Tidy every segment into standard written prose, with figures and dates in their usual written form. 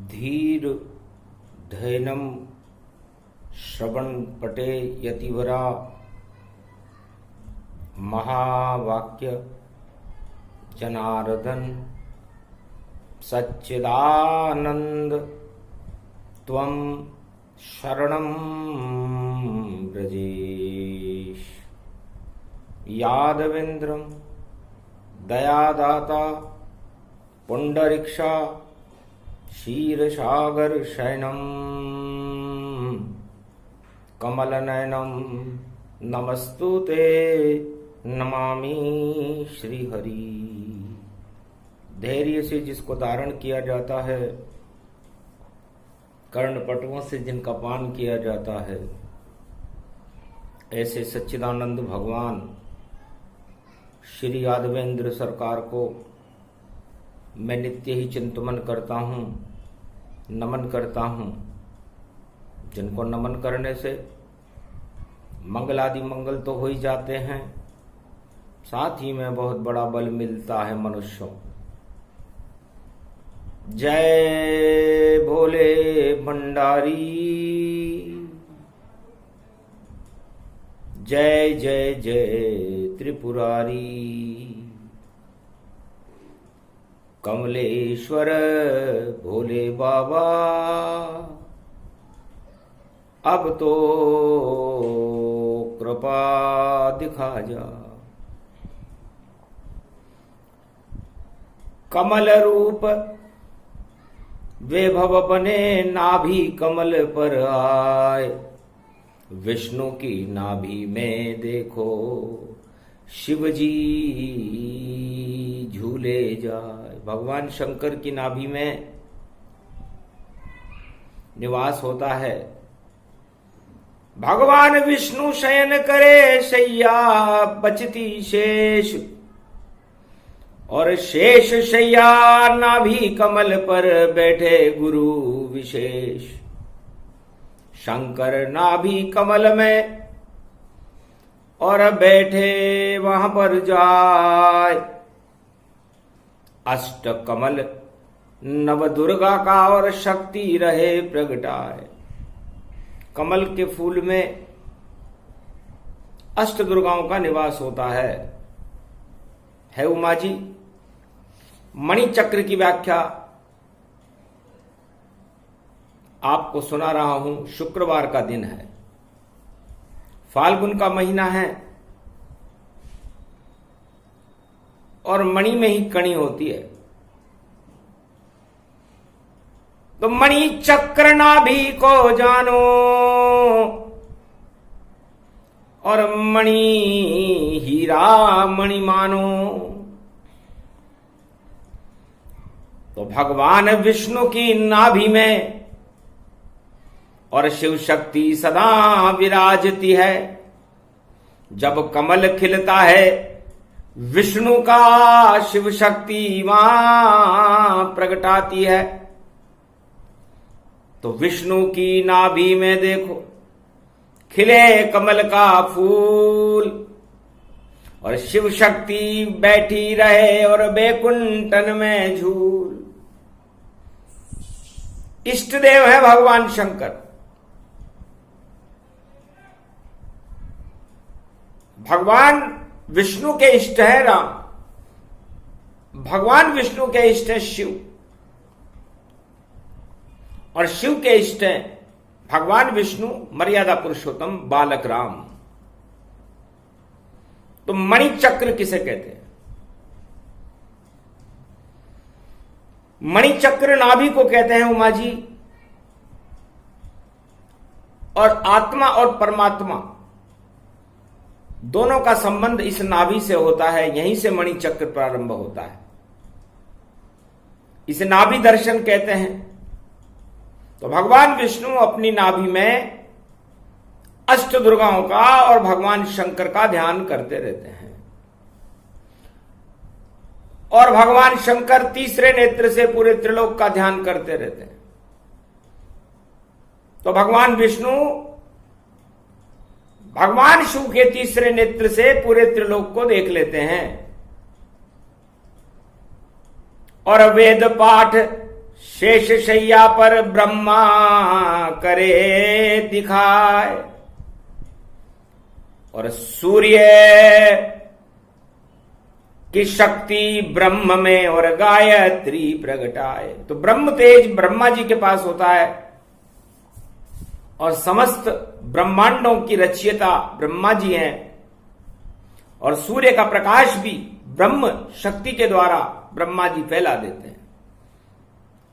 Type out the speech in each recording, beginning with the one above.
धीर धैनम श्रवण पटे यतिवरा महावाक्य जनार्दन सच्चिदानंद त्वं शरणं ब्रजेश। यादवेन्द्रं दयादाता पुंडरीक्षा क्षीरसागर शयनं कमलनयनं नमस्तुते नमामि श्रीहरि। धैर्य से जिसको धारण किया जाता है, कर्णपटुओं से जिनका पान किया जाता है, ऐसे सच्चिदानंद भगवान श्री यादवेंद्र सरकार को मैं नित्य ही चिंतन करता हूँ, नमन करता हूँ, जिनको नमन करने से मंगल आदि मंगल तो हो ही जाते हैं, साथ ही में बहुत बड़ा बल मिलता है मनुष्यों। जय भोले भंडारी, जय जय जय त्रिपुरारी। कमलेश्वर भोले बाबा अब तो कृपा दिखा जा। कमल रूप वैभव बने नाभि कमल पर आए, विष्णु की नाभि में देखो शिवजी झूले जाए। भगवान शंकर की नाभि में निवास होता है। भगवान विष्णु शयन करे शैया बचती शेष, और शेष शैया नाभि कमल पर बैठे गुरु विशेष। शंकर नाभि कमल में और बैठे वहां पर जाए, अष्ट कमल नव दुर्गा का और शक्ति रहे प्रगटाए। कमल के फूल में अष्ट दुर्गाओं का निवास होता है उमा जी। मणि चक्र की व्याख्या आपको सुना रहा हूं। शुक्रवार का दिन है, फाल्गुन का महीना है, और मणि में ही कणी होती है। तो मणि चक्र नाभि को जानो, और मणि हीरा मणि मानो। तो भगवान विष्णु की नाभि में और शिव शक्ति सदा विराजती है। जब कमल खिलता है विष्णु का, शिव शक्ति वहां प्रगटाती है। तो विष्णु की नाभि में देखो खिले कमल का फूल, और शिव शक्ति बैठी रहे और बैकुंठन में झूल। इष्ट देव है भगवान शंकर। भगवान विष्णु के इष्ट है राम, भगवान विष्णु के इष्ट है शिव, और शिव के इष्ट है भगवान विष्णु मर्यादा पुरुषोत्तम बालक राम। तो मणि चक्र किसे कहते हैं? मणि चक्र नाभि को कहते हैं उमा जी। और आत्मा और परमात्मा दोनों का संबंध इस नाभि से होता है, यहीं से मणि चक्र प्रारंभ होता है। इसे नाभि दर्शन कहते हैं। तो भगवान विष्णु अपनी नाभि में अष्ट दुर्गाओं का और भगवान शंकर का ध्यान करते रहते हैं। और भगवान शंकर तीसरे नेत्र से पूरे त्रिलोक का ध्यान करते रहते हैं। तो भगवान विष्णु भगवान शिव के तीसरे नेत्र से पूरे त्रिलोक को देख लेते हैं। और वेद पाठ शेष शैया पर ब्रह्मा करे दिखाए, और सूर्य की शक्ति ब्रह्म में और गायत्री प्रगटाए। तो ब्रह्म तेज ब्रह्मा जी के पास होता है, और समस्त ब्रह्मांडों की रचयिता ब्रह्मा जी हैं, और सूर्य का प्रकाश भी ब्रह्म शक्ति के द्वारा ब्रह्मा जी फैला देते हैं।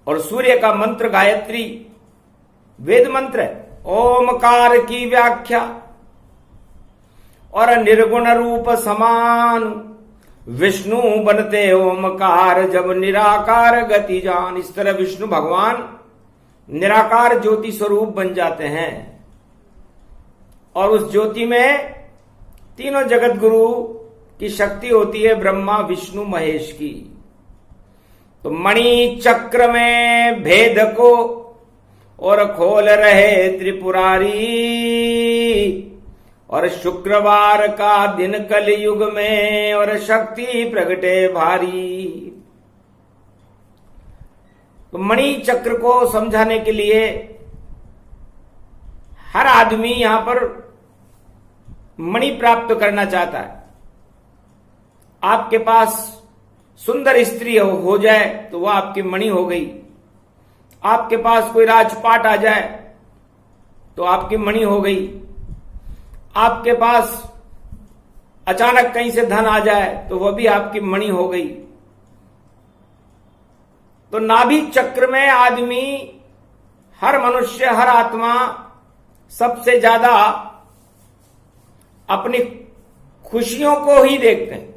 और सूर्य का मंत्र गायत्री वेद मंत्र है, ओमकार की व्याख्या, और निर्गुण रूप समान विष्णु बनते ओमकार, जब निराकार गति जान। इस तरह विष्णु भगवान निराकार ज्योति स्वरूप बन जाते हैं, और उस ज्योति में तीनों जगत गुरु की शक्ति होती है, ब्रह्मा विष्णु महेश की। तो मणि चक्र में भेद को और खोल रहे त्रिपुरारी, और शुक्रवार का दिन कल युग में और शक्ति प्रगटे भारी। तो मणि चक्र को समझाने के लिए हर आदमी यहां पर मणि प्राप्त करना चाहता है। आपके पास सुंदर स्त्री हो जाए तो वह आपकी मणि हो गई, आपके पास कोई राजपाट आ जाए तो आपकी मणि हो गई, आपके पास अचानक कहीं से धन आ जाए तो वह भी आपकी मणि हो गई। तो नाभि चक्र में आदमी, हर मनुष्य, हर आत्मा सबसे ज्यादा अपनी खुशियों को ही देखते हैं,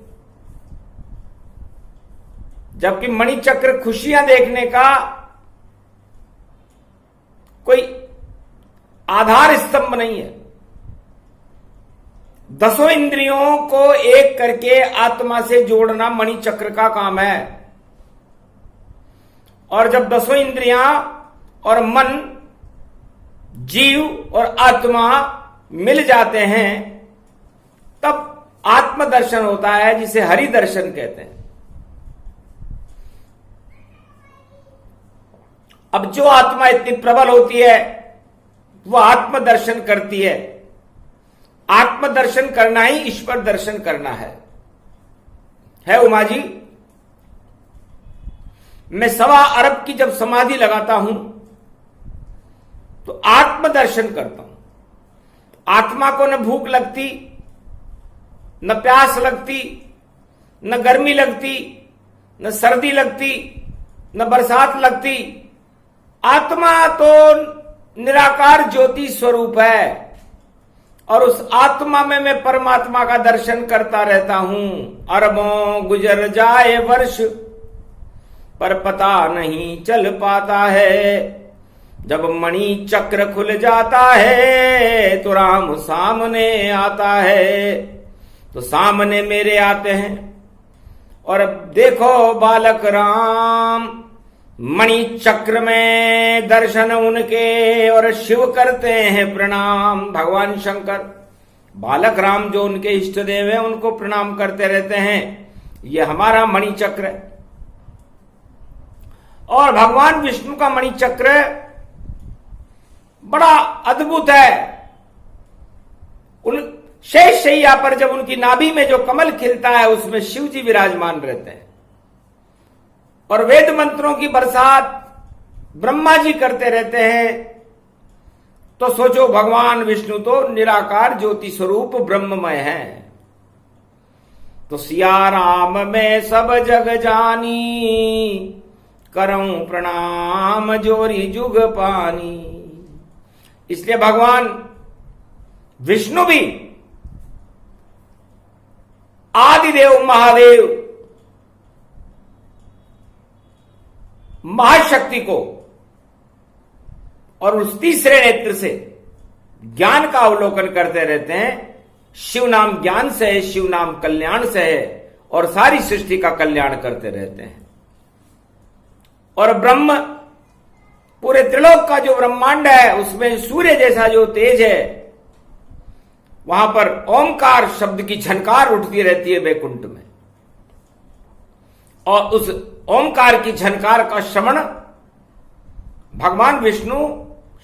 जबकि मणि चक्र खुशियां देखने का कोई आधार स्तंभ नहीं है। दसों इंद्रियों को एक करके आत्मा से जोड़ना मणि चक्र का काम है। और जब दसों इंद्रियां और मन, जीव और आत्मा मिल जाते हैं, तब आत्मदर्शन होता है, जिसे हरि दर्शन कहते हैं। अब जो आत्मा इतनी प्रबल होती है वह आत्मदर्शन करती है। आत्मदर्शन करना ही ईश्वर दर्शन करना है उमा जी। मैं 1.25 अरब की जब समाधि लगाता हूं तो आत्मदर्शन करता हूं। आत्मा को न भूख लगती, न प्यास लगती, न गर्मी लगती, न सर्दी लगती, न बरसात लगती। आत्मा तो निराकार ज्योति स्वरूप है, और उस आत्मा में मैं परमात्मा का दर्शन करता रहता हूं। अरबों गुजर जाए वर्ष, पर पता नहीं चल पाता है। जब मणि चक्र खुल जाता है तो राम सामने आता है। तो सामने मेरे आते हैं, और अब देखो बालक राम, मणि चक्र में दर्शन उनके, और शिव करते हैं प्रणाम। भगवान शंकर बालक राम जो उनके इष्ट देव हैं उनको प्रणाम करते रहते हैं। ये हमारा मणि चक्र है। और भगवान विष्णु का मणि चक्र बड़ा अद्भुत है। उन शेष शैया पर जब उनकी नाभि में जो कमल खिलता है उसमें शिव जी विराजमान रहते हैं, और वेद मंत्रों की बरसात ब्रह्मा जी करते रहते हैं। तो सोचो भगवान विष्णु तो निराकार ज्योति स्वरूप ब्रह्ममय है। तो सिया राम में सब जग जानी, करऊं प्रणाम जोरी जुग पानी। इसलिए भगवान विष्णु भी आदिदेव महादेव महाशक्ति को, और उस तीसरे नेत्र से ज्ञान का अवलोकन करते रहते हैं। शिव नाम ज्ञान से है, शिव नाम कल्याण से है, और सारी सृष्टि का कल्याण करते रहते हैं। और ब्रह्म, पूरे त्रिलोक का जो ब्रह्मांड है उसमें सूर्य जैसा जो तेज है, वहां पर ओमकार शब्द की झनकार उठती रहती है वैकुंठ में। और उस ओमकार की झनकार का श्रवण भगवान विष्णु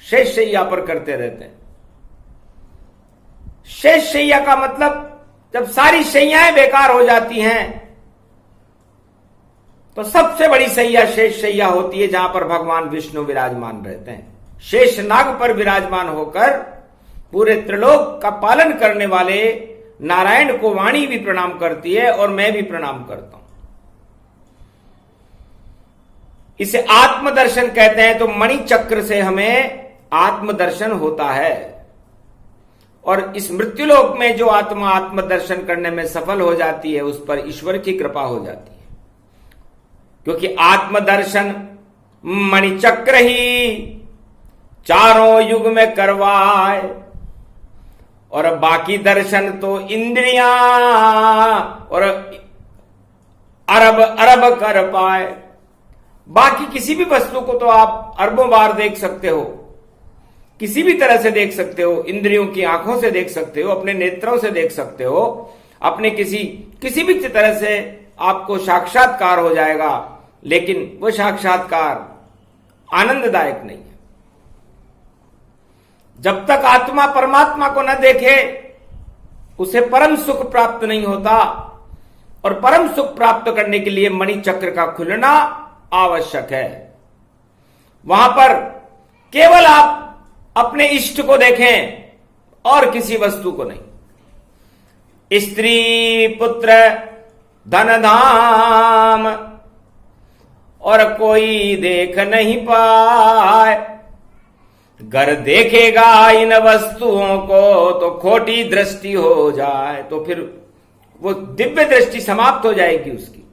शेष शैया पर करते रहते हैं। शेष शैया का मतलब जब सारी शैयाएं बेकार हो जाती हैं तो सबसे बड़ी शैया शेष शैया होती है, जहां पर भगवान विष्णु विराजमान रहते हैं। शेष नाग पर विराजमान होकर पूरे त्रिलोक का पालन करने वाले नारायण को वाणी भी प्रणाम करती है और मैं भी प्रणाम करता हूं। इसे आत्मदर्शन कहते हैं। तो मणि चक्र से हमें आत्मदर्शन होता है, और इस मृत्युलोक में जो आत्मा आत्मदर्शन करने में सफल हो जाती है उस पर ईश्वर की कृपा हो जाती है, क्योंकि आत्मदर्शन मणि चक्र ही चारों युग में करवाए, और बाकी दर्शन तो इंद्रियां और अरब अरब कर पाए। बाकी किसी भी वस्तु को तो आप अरबों बार देख सकते हो, किसी भी तरह से देख सकते हो, इंद्रियों की आंखों से देख सकते हो, अपने नेत्रों से देख सकते हो, अपने किसी भी तरह से आपको साक्षात्कार हो जाएगा, लेकिन वो साक्षात्कार आनंददायक नहीं है। जब तक आत्मा परमात्मा को न देखे उसे परम सुख प्राप्त नहीं होता, और परम सुख प्राप्त करने के लिए मणि चक्र का खुलना आवश्यक है। वहां पर केवल आप अपने इष्ट को देखें और किसी वस्तु को नहीं। स्त्री पुत्र धन धाम और कोई देख नहीं पाए, घर देखेगा इन वस्तुओं को तो खोटी दृष्टि हो जाए, तो फिर वो दिव्य दृष्टि समाप्त हो जाएगी उसकी,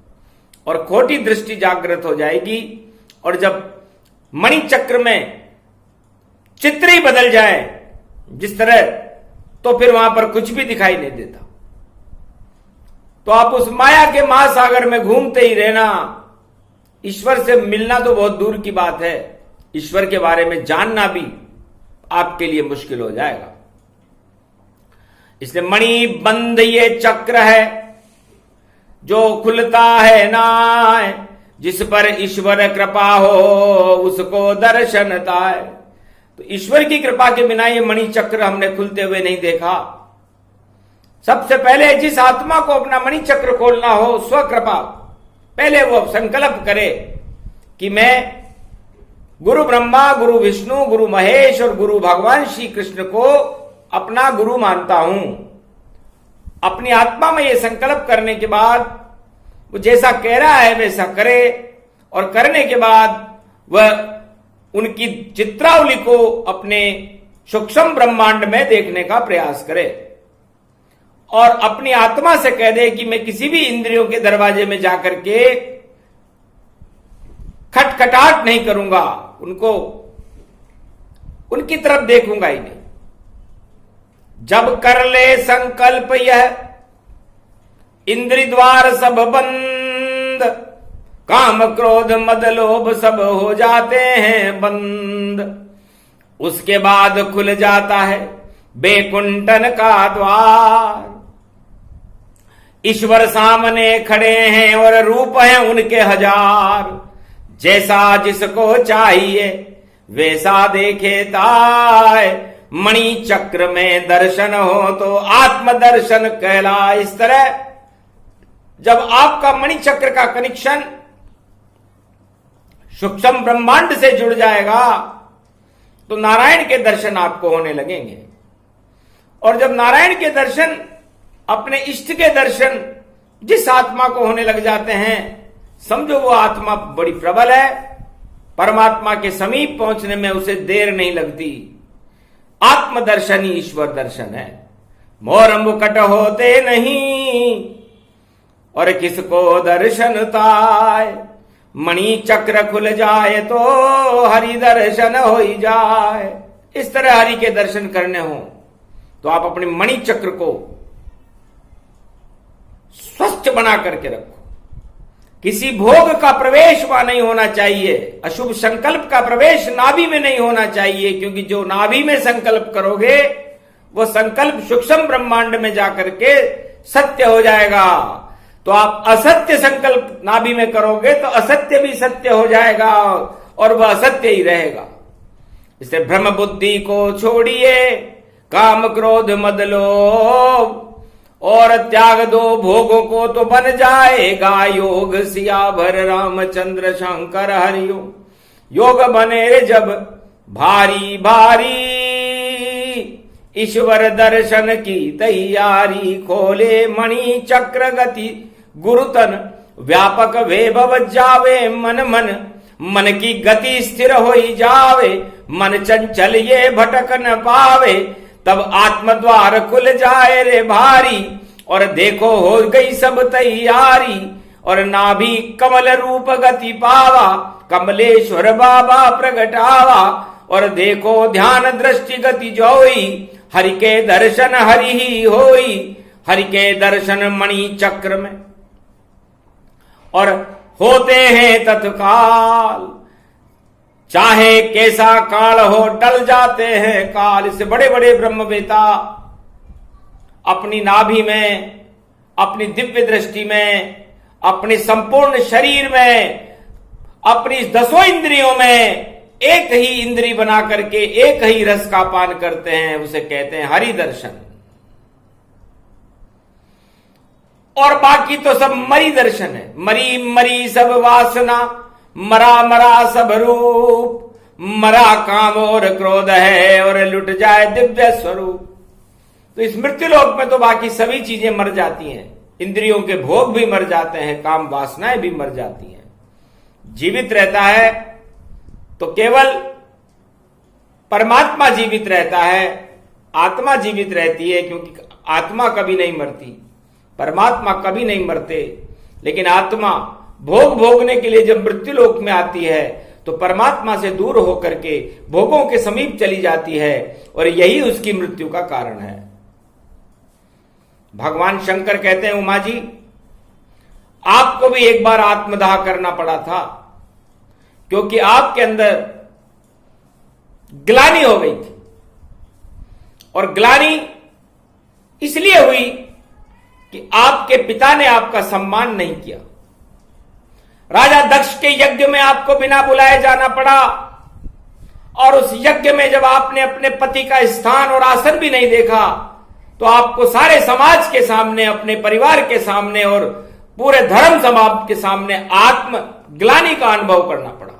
और खोटी दृष्टि जागृत हो जाएगी। और जब मणि चक्र में चित्र ही बदल जाए जिस तरह, तो फिर वहां पर कुछ भी दिखाई नहीं देता। तो आप उस माया के महासागर में घूमते ही रहना। ईश्वर से मिलना तो बहुत दूर की बात है, ईश्वर के बारे में जानना भी आपके लिए मुश्किल हो जाएगा। इसलिए मणि बंद ये चक्र है जो खुलता है नाय, जिस पर ईश्वर कृपा हो उसको दर्शन ताय। तो ईश्वर की कृपा के बिना ये मणि चक्र हमने खुलते हुए नहीं देखा। सबसे पहले जिस आत्मा को अपना मणि चक्र खोलना हो, स्वकृपा, पहले वो संकल्प करे कि मैं गुरु ब्रह्मा, गुरु विष्णु, गुरु महेश और गुरु भगवान श्री कृष्ण को अपना गुरु मानता हूं। अपनी आत्मा में यह संकल्प करने के बाद वो जैसा कह रहा है वैसा करे, और करने के बाद वह उनकी चित्रावली को अपने सूक्ष्म ब्रह्मांड में देखने का प्रयास करे, और अपनी आत्मा से कह दे कि मैं किसी भी इंद्रियों के दरवाजे में जाकर के खटखटाहट नहीं करूंगा, उनकी तरफ देखूंगा ही नहीं। जब कर ले संकल्प यह इंद्रिय द्वार सब बंद, काम क्रोध मद लोभ सब हो जाते हैं बंद। उसके बाद खुल जाता है बैकुंठन का द्वार। ईश्वर सामने खड़े हैं और रूप हैं उनके हजार, जैसा जिसको चाहिए वैसा देखे ताय। मणि चक्र में दर्शन हो तो आत्मदर्शन कहला। इस तरह जब आपका मणि चक्र का कनेक्शन सूक्ष्म ब्रह्मांड से जुड़ जाएगा तो नारायण के दर्शन आपको होने लगेंगे, और जब नारायण के दर्शन, अपने इष्ट के दर्शन जिस आत्मा को होने लग जाते हैं, समझो वो आत्मा बड़ी प्रबल है, परमात्मा के समीप पहुंचने में उसे देर नहीं लगती। आत्मदर्शन ही ईश्वर दर्शन है। मोर मुकट होते नहीं और किसको दर्शन ताय। मणि चक्र खुल जाए तो हरि दर्शन हो ही जाए। इस तरह हरि के दर्शन करने हो तो आप अपने मणि चक्र को स्वच्छ बना करके रखो। किसी भोग का प्रवेश वहां नहीं होना चाहिए, अशुभ संकल्प का प्रवेश नाभि में नहीं होना चाहिए, क्योंकि जो नाभि में संकल्प करोगे वो संकल्प सूक्ष्म ब्रह्मांड में जाकर के सत्य हो जाएगा। तो आप असत्य संकल्प नाभि में करोगे तो असत्य भी सत्य हो जाएगा और वह असत्य ही रहेगा। इसे भ्रम बुद्धि को छोड़िए, काम क्रोध मद लोभ और त्याग दो भोगों को, तो बन जाएगा योग सियावर रामचंद्र शंकर हरिओ। योग बने जब भारी भारी, ईश्वर दर्शन की तैयारी, खोले मणि चक्र गति गुरुतन, व्यापक वैभव जावे मन मन, मन की गति स्थिर हो जावे, मन चंचल ये भटक न पावे, तब आत्म द्वार खुल जाए रे भारी, और देखो हो गई सब तैयारी, और नाभि कमल रूप गति पावा, कमलेश्वर बाबा प्रगटावा, और देखो ध्यान दृष्टि गति जोई, हरि के दर्शन हरि ही होई, हरि के दर्शन मणि चक्र में और होते हैं तत्काल, चाहे कैसा काल हो टल जाते हैं काल। इससे बड़े बड़े ब्रह्मवेता अपनी नाभि में, अपनी दिव्य दृष्टि में, अपने संपूर्ण शरीर में, अपनी 10 इंद्रियों में एक ही इंद्री बना करके एक ही रस का पान करते हैं, उसे कहते हैं हरि दर्शन। और बाकी तो सब मरी दर्शन है। मरी मरी सब वासना, मरा मरा सब रूप, मरा काम और क्रोध है, और लुट जाए दिव्य स्वरूप। तो इस मृत्युलोक में तो बाकी सभी चीजें मर जाती हैं, इंद्रियों के भोग भी मर जाते हैं, काम वासनाएं भी मर जाती हैं। जीवित रहता है तो केवल परमात्मा जीवित रहता है, आत्मा जीवित रहती है, क्योंकि आत्मा कभी नहीं मरती, परमात्मा कभी नहीं मरते। लेकिन आत्मा भोग भोगने के लिए जब मृत्युलोक में आती है तो परमात्मा से दूर होकर के भोगों के समीप चली जाती है, और यही उसकी मृत्यु का कारण है। भगवान शंकर कहते हैं, उमा जी आपको भी एक बार आत्मदाह करना पड़ा था, क्योंकि आपके अंदर ग्लानि हो गई थी, और ग्लानि इसलिए हुई कि आपके पिता ने आपका सम्मान नहीं किया। राजा दक्ष के यज्ञ में आपको बिना बुलाए जाना पड़ा, और उस यज्ञ में जब आपने अपने पति का स्थान और आसन भी नहीं देखा, तो आपको सारे समाज के सामने, अपने परिवार के सामने और पूरे धर्म समाज के सामने आत्म ग्लानि का अनुभव करना पड़ा।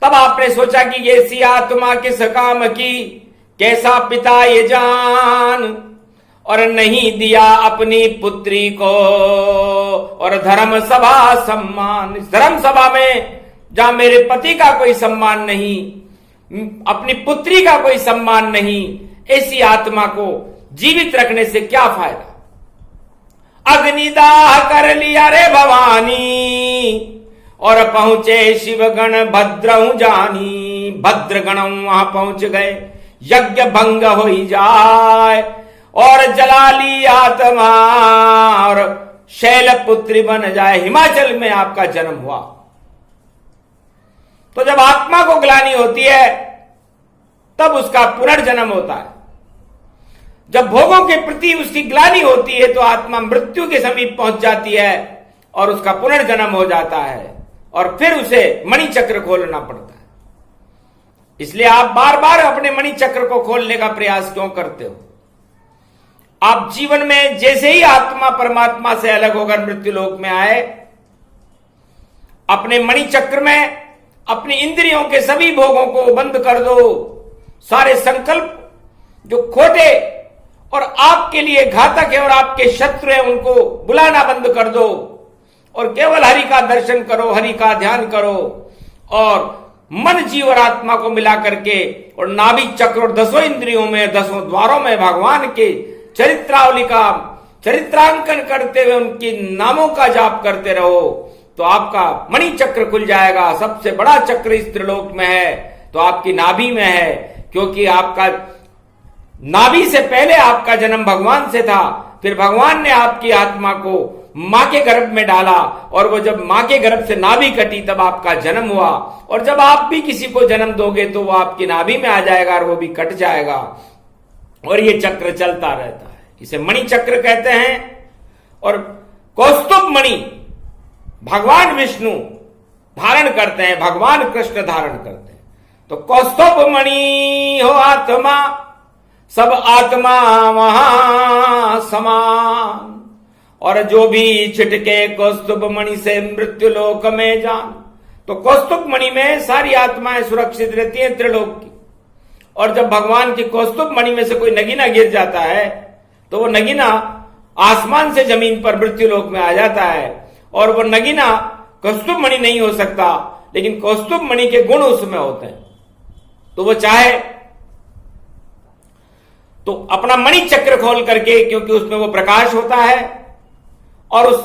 तब आपने सोचा कि ये सी आत्मा किस काम की, कैसा पिता ये जान, और नहीं दिया अपनी पुत्री को और धर्म सभा सम्मान। इस धर्म सभा में जहां मेरे पति का कोई सम्मान नहीं, अपनी पुत्री का कोई सम्मान नहीं, ऐसी आत्मा को जीवित रखने से क्या फायदा। अग्निदाह कर लिया रे भवानी, और पहुंचे शिवगण भद्रहु जानी। भद्रगण वहां पहुंच गए, यज्ञ भंग हो जाए, और जला ली आत्मा, और शैलपुत्री बन जाए। हिमाचल में आपका जन्म हुआ। तो जब आत्मा को ग्लानि होती है तब उसका पुनर्जन्म होता है। जब भोगों के प्रति उसकी ग्लानि होती है तो आत्मा मृत्यु के समीप पहुंच जाती है और उसका पुनर्जन्म हो जाता है, और फिर उसे मणि चक्र खोलना पड़ता है। इसलिए आप बार बार अपने मणि चक्र को खोलने का प्रयास क्यों करते हो? आप जीवन में जैसे ही आत्मा परमात्मा से अलग होकर मृत्युलोक में आए, अपने मणि चक्र में अपनी इंद्रियों के सभी भोगों को बंद कर दो। सारे संकल्प जो खोटे और आपके लिए घातक है और आपके शत्रु है, उनको बुलाना बंद कर दो, और केवल हरि का दर्शन करो, हरि का ध्यान करो, और मन जीव और आत्मा को मिला करके और नाभि चक्र और 10 इंद्रियों में, 10 द्वारों में भगवान के चरित्रावली का चरित्रांकन करते हुए उनके नामों का जाप करते रहो, तो आपका मणि चक्र खुल जाएगा। सबसे बड़ा चक्र इस त्रिलोक में है तो आपकी नाभि में है, क्योंकि आपका नाभि से पहले आपका जन्म भगवान से था, फिर भगवान ने आपकी आत्मा को मां के गर्भ में डाला, और वो जब मां के गर्भ से नाभि कटी तब आपका जन्म हुआ। और जब आप भी किसी को जन्म दोगे तो वो आपकी नाभि में आ जाएगा और वो भी कट जाएगा, और ये चक्र चलता रहता है। इसे मणि चक्र कहते हैं। और कौस्तुभ मणि भगवान विष्णु धारण करते हैं, भगवान कृष्ण धारण करते हैं। तो कौस्तुभ मणि हो आत्मा, सब आत्मा वहां समान। और जो भी छिटके कौस्तुभ मणि से मृत्यु लोक में जान। तो कौस्तुभ मणि में सारी आत्माएं सुरक्षित रहती हैं त्रिलोक की। और जब भगवान की कौस्तुभ मणि में से कोई नगीना गिर जाता है तो वो नगीना आसमान से जमीन पर मृत्यु लोक में आ जाता है। और वो नगीना कौस्तुभ मणि नहीं हो सकता, लेकिन कौस्तुभ मणि के गुण उसमें होते हैं। तो वो चाहे तो अपना मणि चक्र खोल करके, क्योंकि उसमें वो प्रकाश होता है, और उस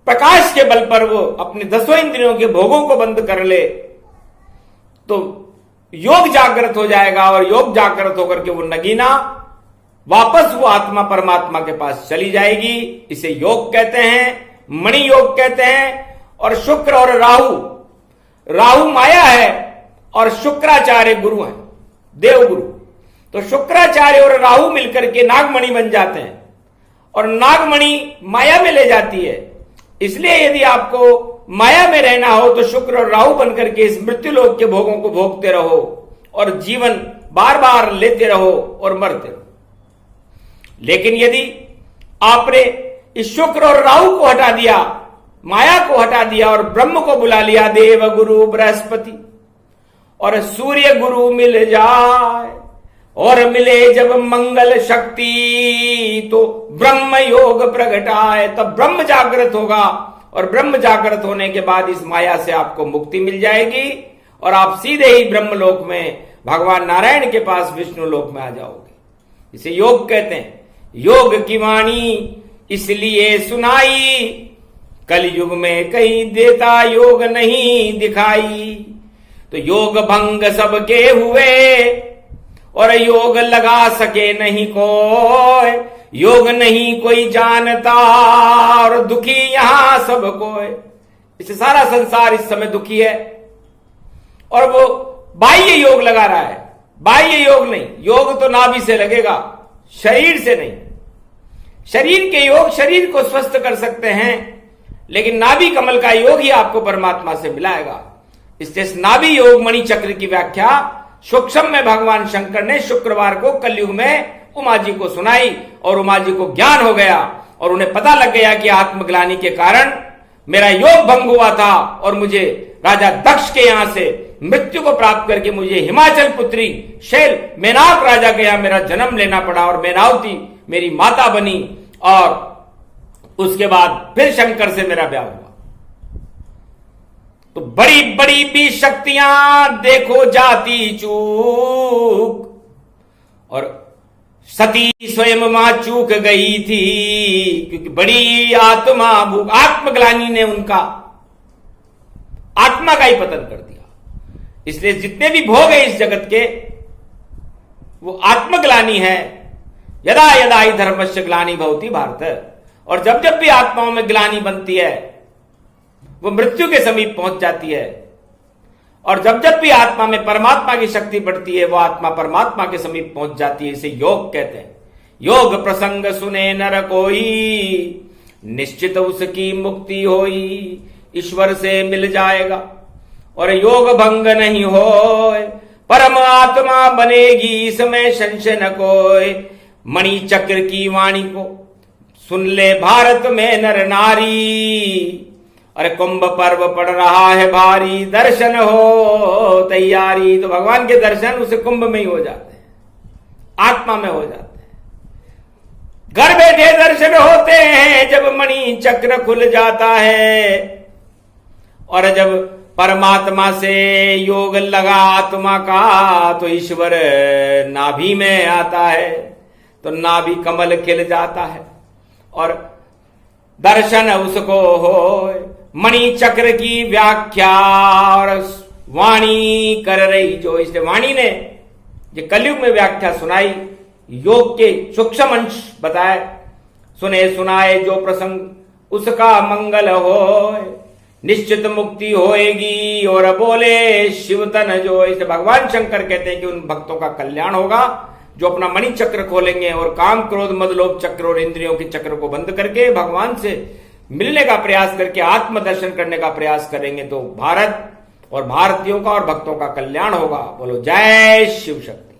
प्रकाश के बल पर वो अपने 10 इंद्रियों के भोगों को बंद कर ले तो योग जागृत हो जाएगा। और योग जागृत होकर के वो नगीना वापस वो आत्मा परमात्मा के पास चली जाएगी। इसे योग कहते हैं, मणि योग कहते हैं। और शुक्र और राहु माया है और शुक्राचार्य गुरु है, देव गुरु। तो शुक्राचार्य और राहु मिलकर के नागमणि बन जाते हैं और नागमणि माया में ले जाती है। इसलिए यदि आपको माया में रहना हो तो शुक्र और राहु बनकर के इस मृत्युलोक के भोगों को भोगते रहो और जीवन बार बार लेते रहो और मरते रहो। लेकिन यदि आपने इस शुक्र और राहु को हटा दिया, माया को हटा दिया और ब्रह्म को बुला लिया, देव गुरु बृहस्पति और सूर्य गुरु मिल जाए और मिले जब मंगल शक्ति तो ब्रह्म योग प्रगटाए, तब ब्रह्म जागृत होगा। और ब्रह्म जागृत होने के बाद इस माया से आपको मुक्ति मिल जाएगी और आप सीधे ही ब्रह्मलोक में भगवान नारायण के पास विष्णु लोक में आ जाओगे। इसे योग कहते हैं। योग की वाणी इसलिए सुनाई, कलयुग में कहीं देता योग नहीं दिखाई। तो योग भंग सबके हुए और योग लगा सके नहीं कोई, योग नहीं कोई जानता और दुखी यहां सब कोई। इसे सारा संसार इस समय दुखी है और वो बाह्य योग लगा रहा है, बाह्य योग नहीं। योग तो नाभि से लगेगा, शरीर से नहीं। शरीर के योग शरीर को स्वस्थ कर सकते हैं, लेकिन नाभि कमल का योग ही आपको परमात्मा से मिलाएगा। इसलिए नाभि योग मणि चक्र की व्याख्या सूक्ष्म में भगवान शंकर ने शुक्रवार को कलयुग में उमा जी को सुनाई और उमा जी को ज्ञान हो गया और उन्हें पता लग गया कि आत्मग्लानि के कारण मेरा योग भंग हुआ था और मुझे राजा दक्ष के यहां से मृत्यु को प्राप्त करके मुझे हिमाचल पुत्री शैल मेनाक राजा के यहां मेरा जन्म लेना पड़ा और मेनावती मेरी माता बनी और उसके बाद फिर शंकर से मेरा ब्याह हुआ। तो बड़ी बड़ी भी शक्तियां देखो जाती चूक और सती स्वयं मां चूक गई थी, क्योंकि बड़ी आत्मा भूख आत्मग्लानि ने उनका आत्मा का ही पतन कर दिया। इसलिए जितने भी भोग है इस जगत के वो आत्मग्लानि है। यदा यदा ही धर्मस्य ग्लानि भवति भारत। और जब जब भी आत्माओं में ग्लानि बनती है वो मृत्यु के समीप पहुंच जाती है और जब जब भी आत्मा में परमात्मा की शक्ति बढ़ती है वो आत्मा परमात्मा के समीप पहुंच जाती है। इसे योग कहते हैं। योग प्रसंग सुने नर कोई, निश्चित उसकी मुक्ति होई, ईश्वर से मिल जाएगा और योग भंग नहीं होए, परम आत्मा बनेगी इसमें संशय न कोई। मणि चक्र की वाणी को सुन ले भारत में नर नारी, अरे कुंभ पर्व पड़ रहा है भारी, दर्शन हो तैयारी। तो भगवान के दर्शन उसे कुंभ में ही हो जाते हैं, आत्मा में हो जाते हैं। घर बैठे दर्शन होते हैं जब मणि चक्र खुल जाता है और जब परमात्मा से योग लगा आत्मा का तो ईश्वर नाभि में आता है, तो नाभि कमल खिल जाता है और दर्शन उसको हो। मणि चक्र की व्याख्या और वाणी कर रही जो, इसलिए वाणी ने ये कलयुग में व्याख्या सुनाई, योग के सूक्ष्म अंश बताए, सुने सुनाए जो प्रसंग उसका मंगल हो, निश्चित मुक्ति होएगी और बोले शिवतन जो। इसे भगवान शंकर कहते हैं कि उन भक्तों का कल्याण होगा जो अपना मणि चक्र खोलेंगे और काम क्रोध मद लोभ चक्र और इंद्रियों के चक्र को बंद करके भगवान से मिलने का प्रयास करके आत्म दर्शन करने का प्रयास करेंगे। तो भारत और भारतीयों का और भक्तों का कल्याण होगा। बोलो जय शिव शक्ति।